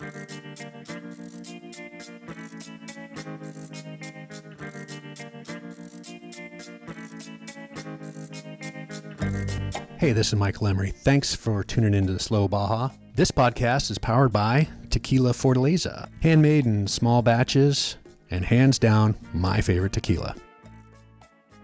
Hey, this is Michael Emery. Thanks for tuning into the Slow Baja. This podcast is powered by Tequila Fortaleza, handmade in small batches, and hands down, my favorite tequila.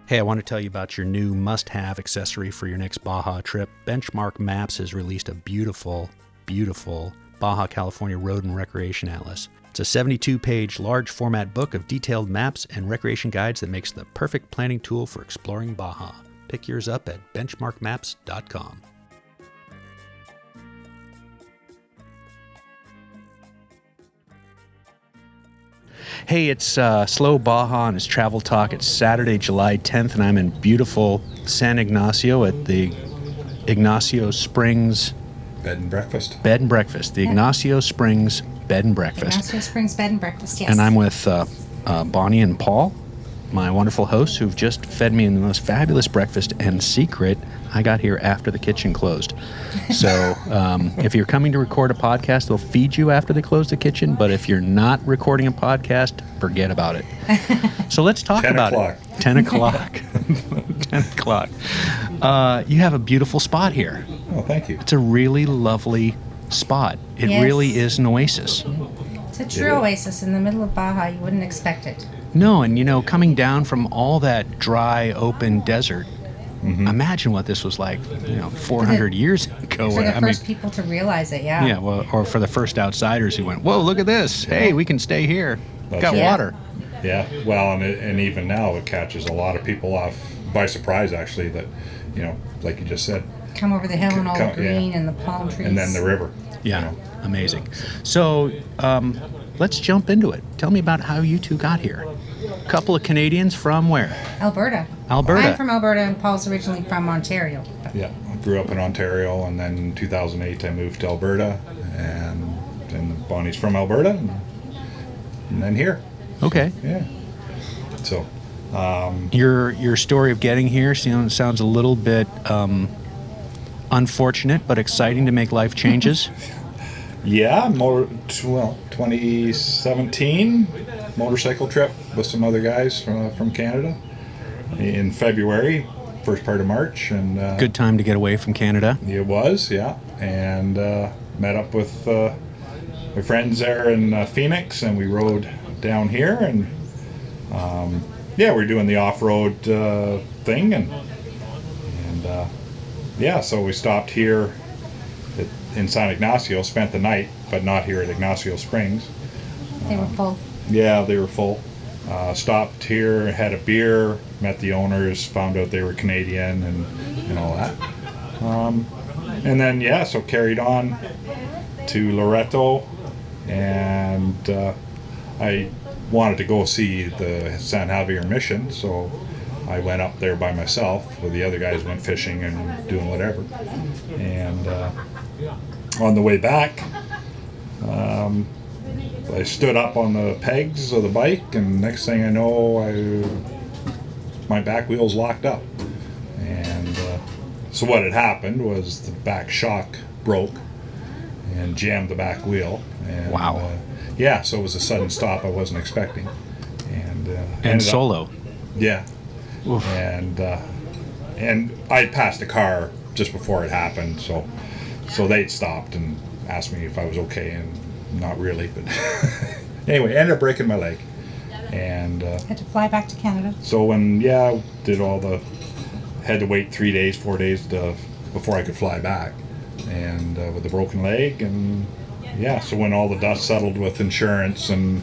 Hey, I want to tell you about your new must-have accessory for your next Baja trip. Benchmark Maps has released a beautiful, beautiful Baja California Road and Recreation Atlas. It's a 72-page large format book of detailed maps and recreation guides that makes the perfect planning tool for exploring Baja. Pick yours up at benchmarkmaps.com. Hey, it's Slow Baja and it's Travel Talk. It's Saturday, July 10th, and I'm in beautiful San Ignacio at the Ignacio Springs Bed and Breakfast. The Ignacio Springs Bed and Breakfast. Ignacio Springs Bed and Breakfast, yes. And I'm with Bonnie and Paul, my wonderful hosts, who've just fed me in the most fabulous breakfast. And secret, I got here after the kitchen closed. So if you're coming to record a podcast, they'll feed you after they close the kitchen. But if you're not recording a podcast, forget about it. So let's talk about it. 10 o'clock. 10 o'clock. You have a beautiful spot here. Oh, thank you. It's a really lovely spot. It really is an oasis. It's a true oasis in the middle of Baja. You wouldn't expect it. No, and you know, coming down from all that dry, open desert, imagine what this was like, 400 years ago. For the first people to realize it, yeah. Yeah, well, or for the first outsiders who went, whoa, look at this. Hey, we can stay here. Got water. Yeah, well, and even now it catches a lot of people off by surprise, actually, that, like you just said. Come over the hill and all the green and the palm trees. And then the river. Yeah, amazing. So let's jump into it. Tell me about how you two got here. A couple of Canadians from where? Alberta. I'm from Alberta, and Paul's originally from Ontario. Yeah, I grew up in Ontario, and then in 2008 I moved to Alberta, and Bonnie's from Alberta, and then here. Okay. So, your story of getting here sounds a little bit unfortunate, but exciting to make life changes. Yeah, 2017 motorcycle trip with some other guys from Canada in February, first part of March, and good time to get away from Canada. It was, yeah, and met up with my friends there in Phoenix, and we rode down here, and we're doing the off-road thing, and so we stopped here in San Ignacio, spent the night, but not here at Ignacio Springs. They were full. Yeah, they were full. Stopped here, had a beer, met the owners, found out they were Canadian and all that. And then, so carried on to Loreto, and I wanted to go see the San Javier mission, so I went up there by myself, where the other guys went fishing and doing whatever. And on the way back, I stood up on the pegs of the bike, and next thing I know, my back wheel's locked up. And so what had happened was the back shock broke and jammed the back wheel. And, wow. So it was a sudden stop I wasn't expecting. And solo. Yeah. Oof. And I had passed a car just before it happened, so they'd stopped and asked me if I was okay, and not really, but anyway, ended up breaking my leg, and had to fly back to Canada. So when did had to wait 3 days, 4 days before I could fly back, and with a broken leg, and so when all the dust settled with insurance and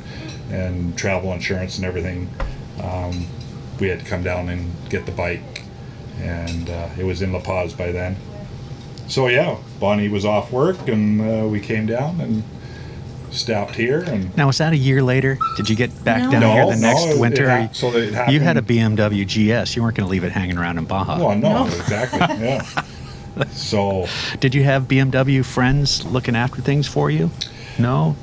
travel insurance and everything, we had to come down and get the bike, and it was in La Paz by then. So Bonnie was off work, and we came down and stopped here. And now, was that a year later? Did you get back down here the next winter? It happened. You had a BMW GS. You weren't going to leave it hanging around in Baja. Well, no. Exactly. Yeah. So, did you have BMW friends looking after things for you? No.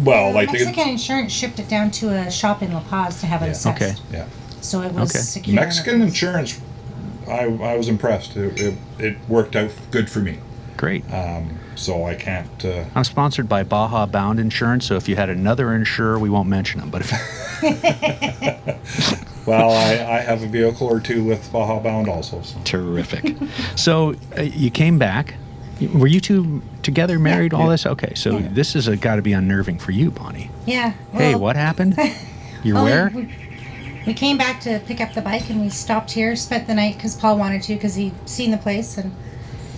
Well, like Mexican insurance shipped it down to a shop in La Paz to have it assessed. Okay. Yeah. So it was secure. Mexican insurance, I was impressed. It worked out good for me. great. So I can't. I'm sponsored by Baja Bound Insurance, so if you had another insurer, we won't mention them. But if Well, I have a vehicle or two with Baja Bound also. So. Terrific. So you came back. Were you two together, married, all this? Okay, so this is got to be unnerving for you, Bonnie. Yeah. Hey, what happened? You're where? We came back to pick up the bike, and we stopped here, spent the night because Paul wanted to, because he'd seen the place, and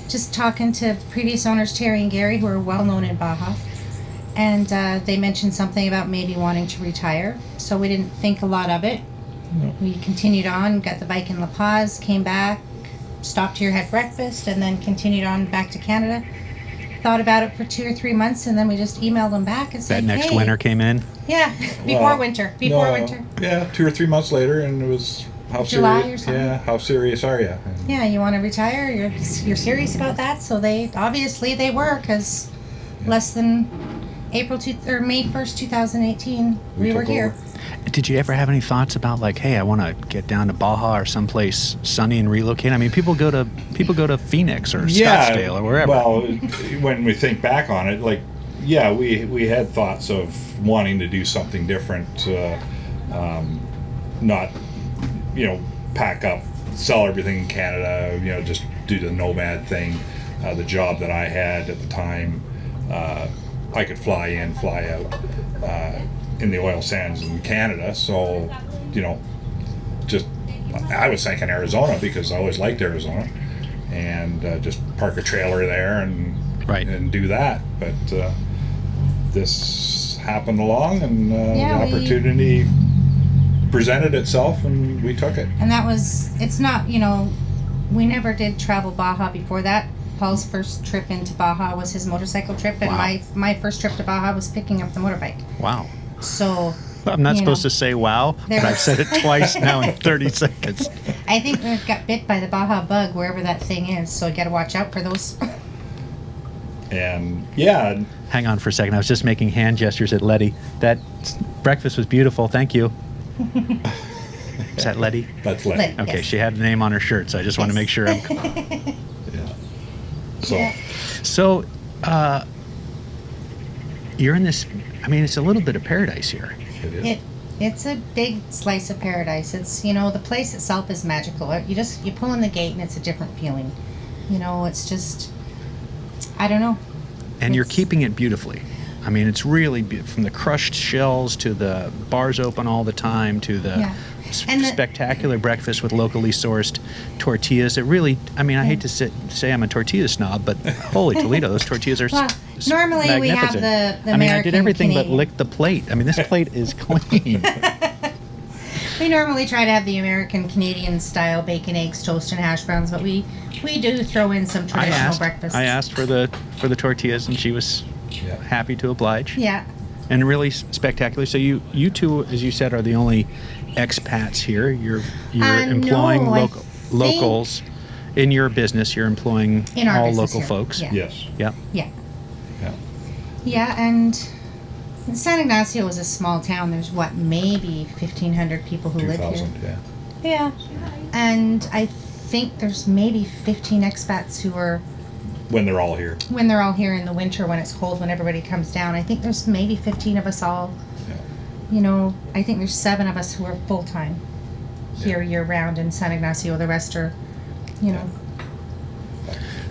just talking to previous owners, Terry and Gary, who are well known in Baja. And they mentioned something about maybe wanting to retire, so we didn't think a lot of it. No. We continued on, got the bike in La Paz, came back, stopped here, had breakfast, and then continued on back to Canada. Thought about it for 2 or 3 months, and then we just emailed them back and said, that next winter came in? Yeah, before winter. Winter. Yeah, 2 or 3 months later, and it was July or something. Yeah, how serious are you? Yeah, you want to retire? You're serious about that? So they were, because less than May 1st, 2018, we were here. Over. Did you ever have any thoughts about like, hey, I want to get down to Baja or someplace sunny and relocate? I mean, people go to Phoenix or Scottsdale or wherever. Well, when we think back on it, like, yeah, we had thoughts of wanting to do something different, not, pack up, sell everything in Canada, just do the nomad thing. The job that I had at the time, I could fly in, fly out. In the oil sands in Canada, so I was thinking Arizona because I always liked Arizona, and just park a trailer there and do that. But this happened along, and the opportunity presented itself, and we took it. And it's not, we never did travel Baja before that. Paul's first trip into Baja was his motorcycle trip, and my first trip to Baja was picking up the motorbike. Wow. So I'm not supposed to say wow, but I've said it twice now in 30 seconds. I think we got bit by the Baja bug wherever that thing is, so you got to watch out for those. And hang on for a second. I was just making hand gestures at Letty. That breakfast was beautiful. Thank you. Is that Letty? That's Letty. Okay, yes. She had a name on her shirt, so I just want to make sure I'm. So, you're in this. I mean, it's a little bit of paradise here. It is. It's a big slice of paradise. It's the place itself is magical. You pull in the gate and it's a different feeling. It's just, I don't know. And you're keeping it beautifully. I mean, it's really from the crushed shells to the bars open all the time to the spectacular breakfast with locally sourced tortillas. It really, I mean, I hate to say I'm a tortilla snob, but holy Toledo, those tortillas are normally magnificent. We have the American, I mean, I did everything Canadian. but lick the plate. I mean, this plate is clean. We normally try to have the American Canadian style bacon, eggs, toast, and hash browns, but we do throw in some traditional breakfasts. I asked for the tortillas, and she was happy to oblige. Yeah. And really spectacular. So you two, as you said, are the only expats here. You're employing locals in your business. You're employing all local folks. Yeah. Yes. Yeah. Yeah. Yeah, and San Ignacio is a small town. There's maybe 1,500 people who live here. 2,000, Yeah. And I think there's maybe 15 expats who are when they're all here. When they're all here in the winter, when it's cold, when everybody comes down. I think there's maybe 15 of us all. Yeah. I think there's 7 of us who are full time here year round in San Ignacio. The rest are,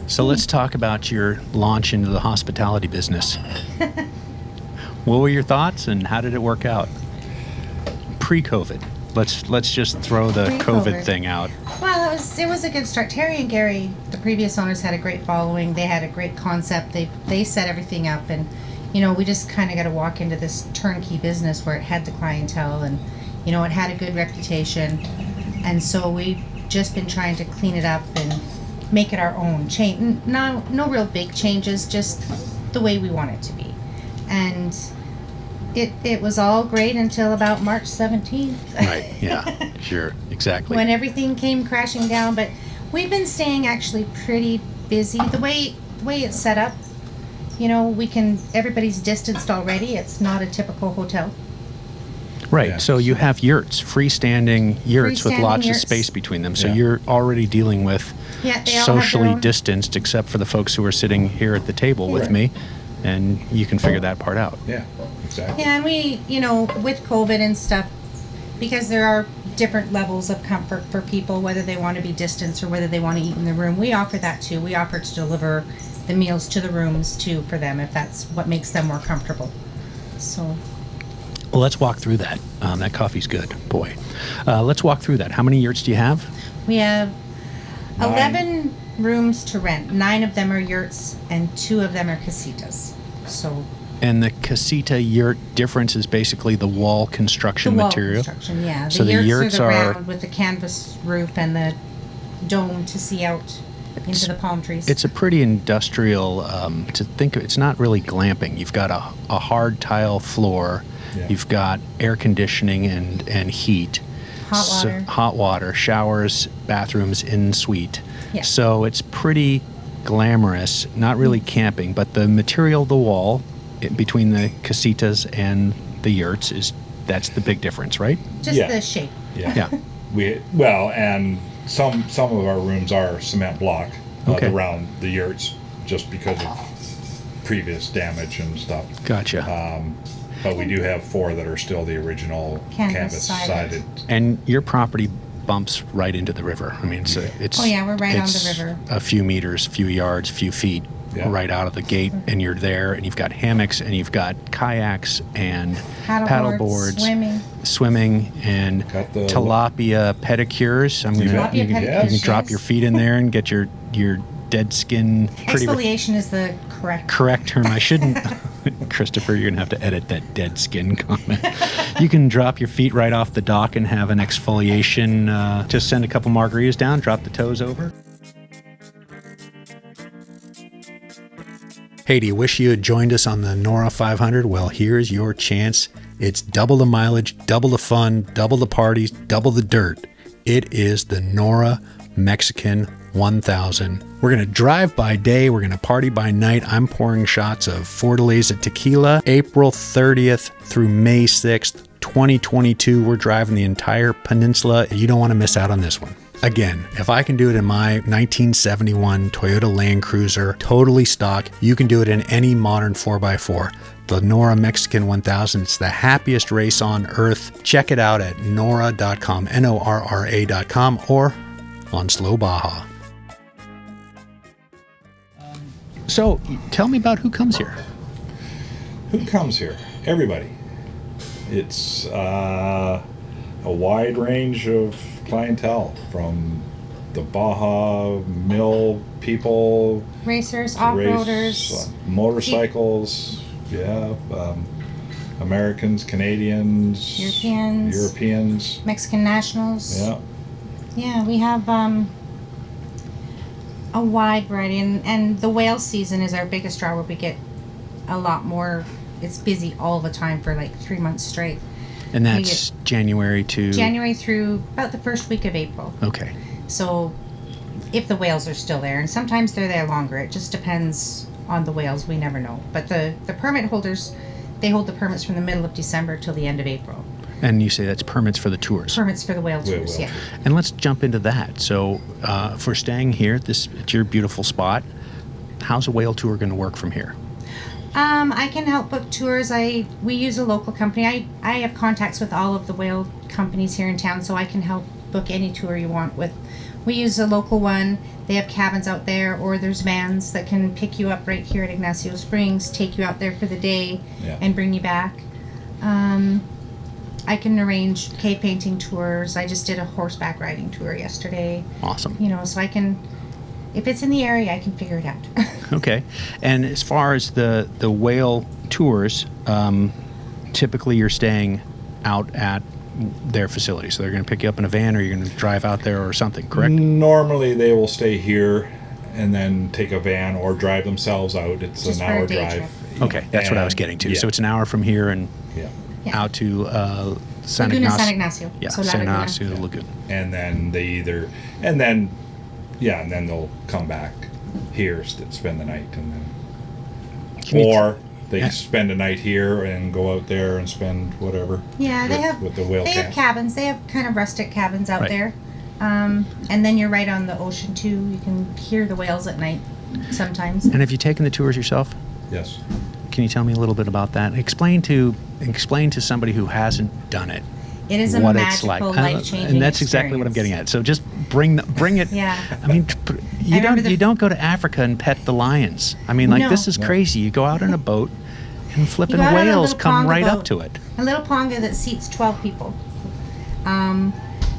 So let's talk about your launch into the hospitality business. What were your thoughts, and how did it work out? Pre-COVID. Let's just throw the COVID thing out. Well, it was a good start. Terry and Gary, the previous owners, had a great following. They had a great concept. They set everything up, and we just kind of got to walk into this turnkey business where it had the clientele, and it had a good reputation, and so we've just been trying to clean it up and make it our own. No real big changes, just the way we want it to be, and. It was all great until about March 17th. Right, yeah, sure, exactly. When everything came crashing down, but we've been staying actually pretty busy. The way it's set up, everybody's distanced already. It's not a typical hotel. Right. Yeah. So you have yurts, freestanding yurts with Freestanding lots yurts. of space between them. So Yeah. you're already dealing with Yeah, they all have their socially own- distanced, except for the folks who are sitting here at the table with Right. me, and you can figure that part out. Yeah, exactly. Yeah, and we, with COVID and stuff, because there are different levels of comfort for people, whether they want to be distanced or whether they want to eat in the room. We offer that too. We offer to deliver the meals to the rooms too for them if that's what makes them more comfortable. So, Well, let's walk through that. That coffee's good, boy. Let's walk through that. How many yurts do you have? we have 9. 11 rooms to rent. 9 of them are yurts and 2 of them are casitas. So, And the casita yurt difference is basically the wall construction the wall material. construction, yeah. So the yurts are the are- round with the canvas roof and the dome to see out into the palm trees. It's a pretty industrial, to think of, it's not really glamping. You've got a hard tile floor. Yeah. You've got air conditioning and heat. Hot water. Hot water, showers, bathrooms in suite. Yeah. So it's pretty glamorous, not really camping, but the material of the wall between the casitas and the yurts that's the big difference, right? Just Yeah. the shape. Yeah. And some of our rooms are cement block Okay. around the yurts just because of previous damage and stuff. Gotcha. But we do have 4 that are still the original Canvas canvas sided. sided. And your property bumps right into the river. I mean, it's Oh, yeah, we're right on the it's river. A few meters, few yards, few feet, Yeah. right out of the gate, and you're there. And you've got hammocks, and you've got kayaks and Paddleboards, paddleboards, swimming. Got and the- tilapia pedicures. I'm gonna Tilapia you can pedicures, drop yes. your feet in there and get your dead skin pretty. Exfoliation is the correct. Correct term. I shouldn't. Christopher, you're going to have to edit that dead skin comment. You can drop your feet right off the dock and have an exfoliation. Just send a couple margaritas down, drop the toes over. Hey, do you wish you had joined us on the Nora 500? Well, here's your chance. It's double the mileage, double the fun, double the parties, double the dirt. It is the Nora Mexican 1000. We're going to drive by day. We're going to party by night. I'm pouring shots of Fortaleza tequila. April 30th through May 6th, 2022. We're driving the entire peninsula. You don't want to miss out on this one. Again, if I can do it in my 1971 Toyota Land Cruiser, totally stock, you can do it in any modern 4x4. The Nora Mexican 1000. It's the happiest race on earth. Check it out at nora.com, NORRA.com, or on Slow Baja. So, tell me about who comes here. Who comes here? Everybody. It's a wide range of clientele, from the Baja mill people, Racers, race, off-roaders. motorcycles, Americans, Canadians, Europeans. Mexican nationals. Yeah. Yeah, we have a wide variety, and the whale season is our biggest draw, where we get a lot more. It's busy all the time for like 3 months straight. And that's January to... January through about the first week of April. Okay. So if the whales are still there, and sometimes they're there longer, it just depends on the whales. We never know. But the permit holders, they hold the permits from the middle of December till the end of April. And you say that's permits for the tours. Permits for the whale tours, yeah. And let's jump into that. So, if we're staying here at your beautiful spot, how's a whale tour going to work from here? I can help book tours. We use a local company. I have contacts with all of the whale companies here in town, so I can help book any tour you want with. We use a local one. They have cabins out there, or there's vans that can pick you up right here at Ignacio Springs, take you out there for the day, and bring you back. I can arrange cave painting tours. I just did a horseback riding tour yesterday. Awesome. So I can, if it's in the area, I can figure it out. Okay. And as far as the whale tours, typically you're staying out at their facility. So they're going to pick you up in a van, or you're going to drive out there or something, correct? Normally they will stay here and then take a van or drive themselves out. It's Just an for a hour day drive. trip. Okay, that's what I was getting to. Yeah. So it's an hour from here and Yeah. Yeah. out to San Laguna Ignacio. San Ignacio. Yeah, So La San Laguna. Ignacio Lagoon. And then and then they'll come back here, spend the night, and then, Can you or they can spend a night here and go out there and spend whatever. Yeah, they with, have with the whale they have camp. cabins. They have kind of rustic cabins out Right. there, and then you're right on the ocean too. You can hear the whales at night sometimes. And have you taken the tours yourself? Yes. Can you tell me a little bit about that? Explain to somebody who hasn't done it It is a what magical, it's like. life-changing And that's exactly what I'm getting experience. at. So just bring it. Yeah. I mean, you remember don't the- you don't go to Africa and pet the lions. I mean, like No. this is No. crazy. You go out on a boat and flipping go out on a whales little come ponga right up boat. to it. A little ponga that seats 12 people.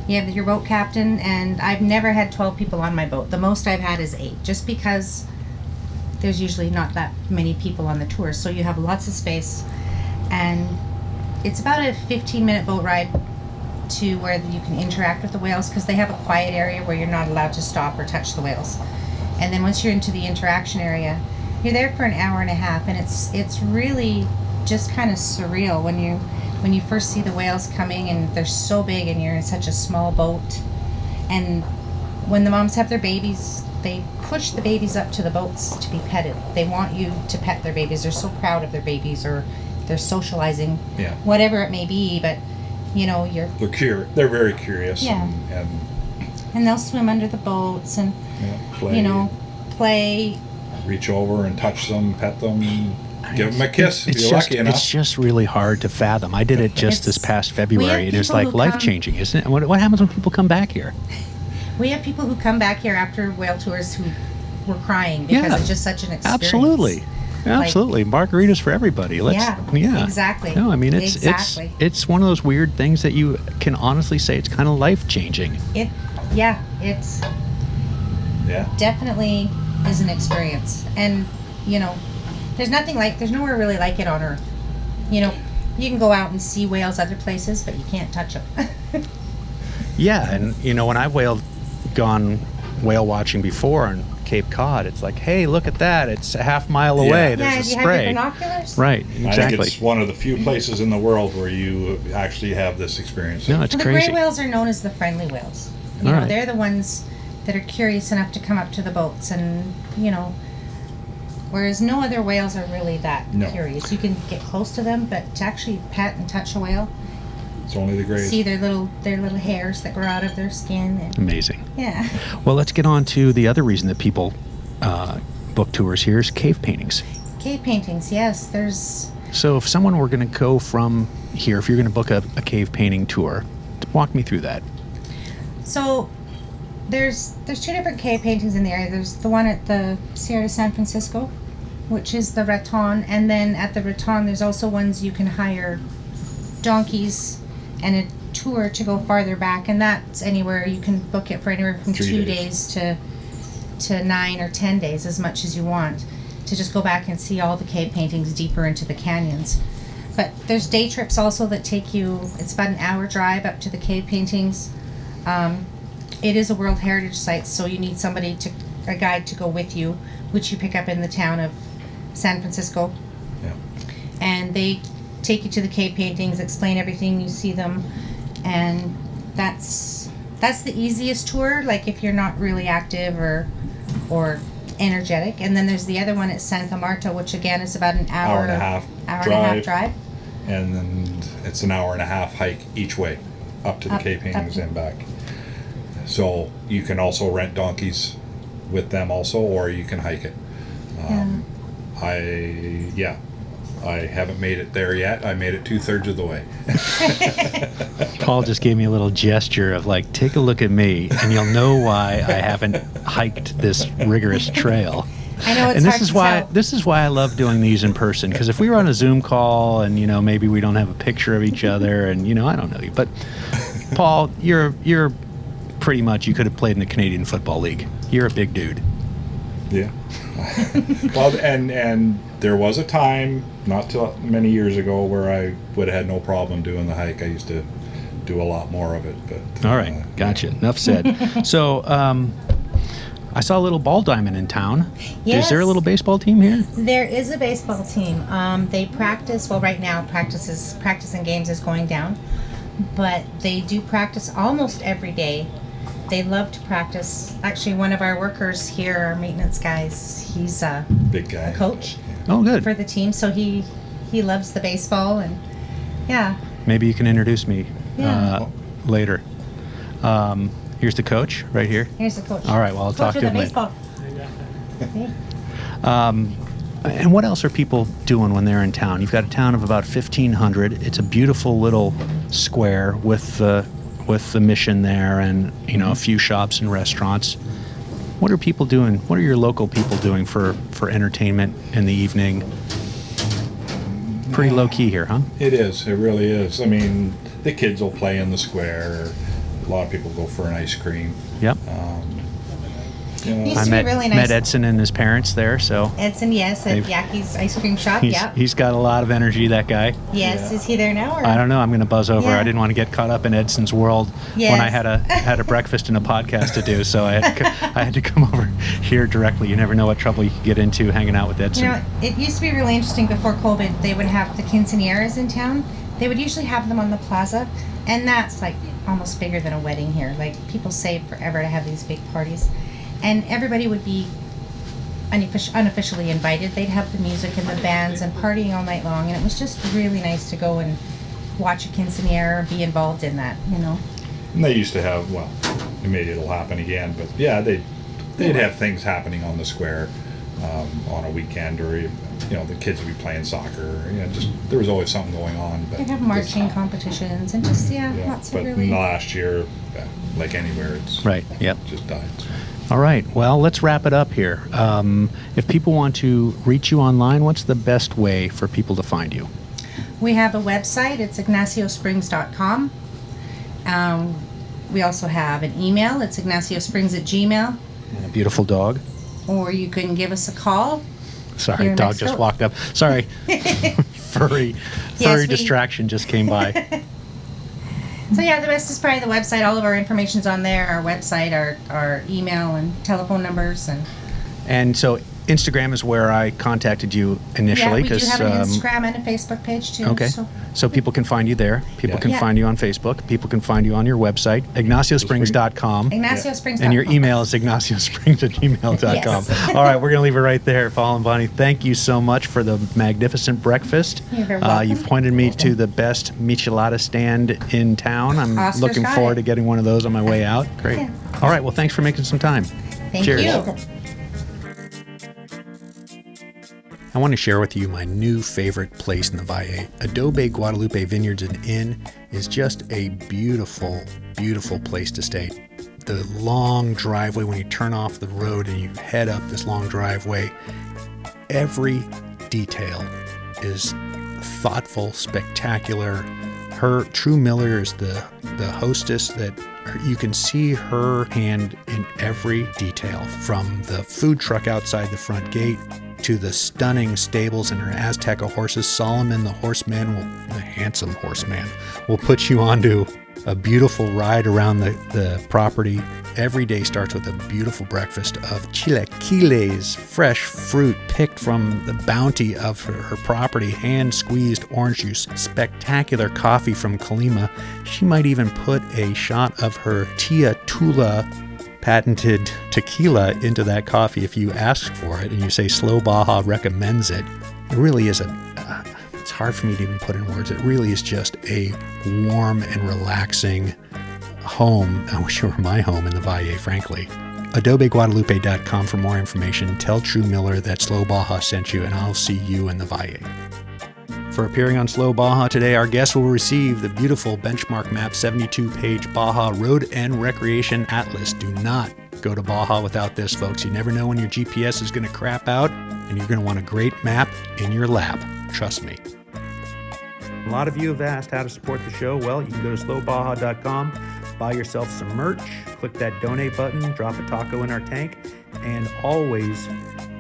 You have your boat captain, and I've never had 12 people on my boat. The most I've had is 8, just because there's usually not that many people on the tour, so you have lots of space. And it's about a 15-minute boat ride to where you can interact with the whales, because they have a quiet area where you're not allowed to stop or touch the whales. And then once you're into the interaction area, you're there for an hour and a half, and it's really just kind of surreal when you first see the whales coming, and they're so big and you're in such a small boat. And when the moms have their babies, they push the babies up to the boats to be petted. They want you to pet their babies. They're so proud of their babies, or they're socializing, Yeah. whatever it may be. But you're They're very curious. Yeah. And they'll swim under the boats and play. play. Reach over and touch them, pet them, give them a kiss if It's you're just, lucky enough. it's just really hard to fathom. I did it just this It's- past we February. have It is people like who come- life-changing, isn't it? What happens when people come back here? We have people who come back here after whale tours who were crying because Yeah. it's just such an experience. Absolutely. Absolutely. Margaritas for everybody. Yeah, exactly. No, I mean, it's Exactly. it's one of those weird things that you can honestly say it's kind of life-changing. It's Yeah. definitely is an experience. And, there's nowhere really like it on Earth. You can go out and see whales other places, but you can't touch them. Yeah, and when I've gone whale watching before on Cape Cod, it's like, hey, look at that. It's a half mile away. Yeah. There's a do you have spray. your binoculars? Right, I think exactly. it's one of the few places in the world where you actually have this experience. No, it's The crazy. gray whales are known as the friendly whales. All right. They're the ones that are curious enough to come up to the boats, and whereas no other whales are really that No. curious. You can get close to them, but to actually pet and touch a whale, It's only the greys. see their little hairs that grow out of their skin, and Amazing. yeah. Well, let's get on to the other reason that people book tours here is cave paintings. Cave paintings, yes. There's So if someone were going to go from here, if you're going to book a cave painting tour, walk me through that. So there's 2 different cave paintings in the area. There's the one at the Sierra de San Francisco, which is the Raton, and then at the Raton there's also ones you can hire donkeys and a tour to go farther back, and that's anywhere you can book it for anywhere from 3 2 days. days to 9 or 10 days, as much as you want, to just go back and see all the cave paintings deeper into the canyons. But there's day trips also that take you, it's about an hour drive up to the cave paintings. It is a World Heritage Site, so you need a guide to go with you, which you pick up in the town of San Francisco. Yeah. And they take you to the cave paintings, explain everything, you see them, and that's the easiest tour, like if you're not really active or energetic. And then there's the other one at Santa Marta, which again is about an hour and a half drive. And then it's an hour and a half hike each way up to the cave paintings and back. So you can also rent donkeys with them also, or you can hike it. I haven't made it there yet. I made it 2/3 of the way. Paul just gave me a little gesture of like, take a look at me, and you'll know why I haven't hiked this rigorous trail. I know it's And hard to tell. this is why I love doing these in person, because if we were on a Zoom call and maybe we don't have a picture of each other, and I don't know you, but Paul, you're pretty much, you could have played in the Canadian Football League. You're a big dude. Yeah. Well, and there was a time not too many years ago where I would have had no problem doing the hike. I used to do a lot more of it, but All right, gotcha. Enough said. So, I saw a little ball diamond in town. Yes. Is there a little baseball team here? There is a baseball team. They practice, well, right now practice and games is going down, but they do practice almost every day. They love to practice. Actually, one of our workers here, our maintenance guys, he's a big guy. coach. Oh, good. for the team. So he loves the baseball, and yeah. Maybe you can introduce me Yeah. later. Here's the coach right here. Here's the coach. All right, well, I'll Coach talk to with him the later. baseball. And what else are people doing when they're in town? You've got a town of about 1,500. It's a beautiful little square with the mission there, and a few shops and restaurants. What are people doing? What are your local people doing for entertainment in the evening? Pretty low key here, huh? It is. It really is. I mean, the kids will play in the square. A lot of people go for an ice cream. Yep. Used I to be really nice. met Edson and his parents there, so Edson, yes, at Yaki's ice cream shop. Yep. he's got a lot of energy, that guy. Yes, Yeah. is he there now? Or? I don't know. I'm going to buzz over. Yeah. I didn't want to get caught up in Edson's world when I Yes. had a breakfast and a podcast to do, so I had to come over here directly. You never know what trouble you could get into hanging out with Edson. It used to be really interesting before COVID. They would have the quinceañeras in town. They would usually have them on the plaza, and that's like almost bigger than a wedding here. Like, people save forever to have these big parties. And everybody would be unofficially invited. They'd have the music and the bands and partying all night long, and it was just really nice to go and watch a quinceañera and be involved in that, And they used to have, well, maybe it'll happen again, but yeah, they'd have things happening on the square on a weekend, or the kids would be playing soccer. Just there was always something going on. But They'd have marching competitions and just lots of but really. last year, like anywhere, it's Right, yep. just died. So. All right. Well, let's wrap it up here. If people want to reach you online, what's the best way for people to find you? We have a website. It's ignaciosprings.com. We also have an email. It's ignaciosprings@gmail. And a beautiful dog. Or you can give us a call. Sorry, Here dog next just door. walked up. Sorry. Furry we- distraction just came by. So yeah, the best is probably the website. All of our information's on there. Our website, our email, and telephone numbers, And so Instagram is where I contacted you initially. we do have an 'cause, Instagram and a Facebook page too. Okay. So people can find you there. People can Yeah. find you on Facebook. People can find you on your website, ignaciosprings.com. IgnacioSprings.com. And your email is ignaciosprings@gmail.com. Yes. All right, we're going to leave it right there. Paul and Bonnie, thank you so much for the magnificent breakfast. You're very welcome. You've pointed me to the best michelada stand in town. I'm Oscar's looking got forward it. to getting one of those on my way out. Great. Yeah. All right, well, thanks for making some time. Thank Cheers. you. I want to share with you my new favorite place in the Valle. Adobe Guadalupe Vineyards and Inn is just a beautiful, beautiful place to stay. The long driveway, when you turn off the road and you head up this long driveway, every detail is thoughtful, spectacular. True Miller is the hostess that you can see her hand in every detail, from the food truck outside the front gate to the stunning stables and her Azteca horses. Solomon, the handsome horseman, will put you onto a beautiful ride around the property. Every day starts with a beautiful breakfast of chilaquiles, fresh fruit picked from the bounty of her property, hand-squeezed orange juice, spectacular coffee from Colima. She might even put a shot of her Tia Tula patented tequila into that coffee if you ask for it and you say Slow Baja recommends it. It really is it's hard for me to even put in words. It really is just a warm and relaxing home. I wish it were my home in the Valle, frankly. AdobeGuadalupe.com for more information. Tell True Miller that Slow Baja sent you, and I'll see you in the Valle. For appearing on Slow Baja today, our guest will receive the beautiful Benchmark Map 72-page Baja Road and Recreation Atlas. Do not go to Baja without this, folks. You never know when your GPS is going to crap out, and you're going to want a great map in your lap. Trust me. A lot of you have asked how to support the show. Well, you can go to slowbaja.com, buy yourself some merch, click that donate button, drop a taco in our tank, and always,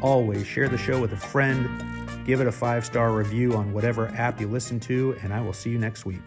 always share the show with a friend. Give it a 5-star review on whatever app you listen to, and I will see you next week.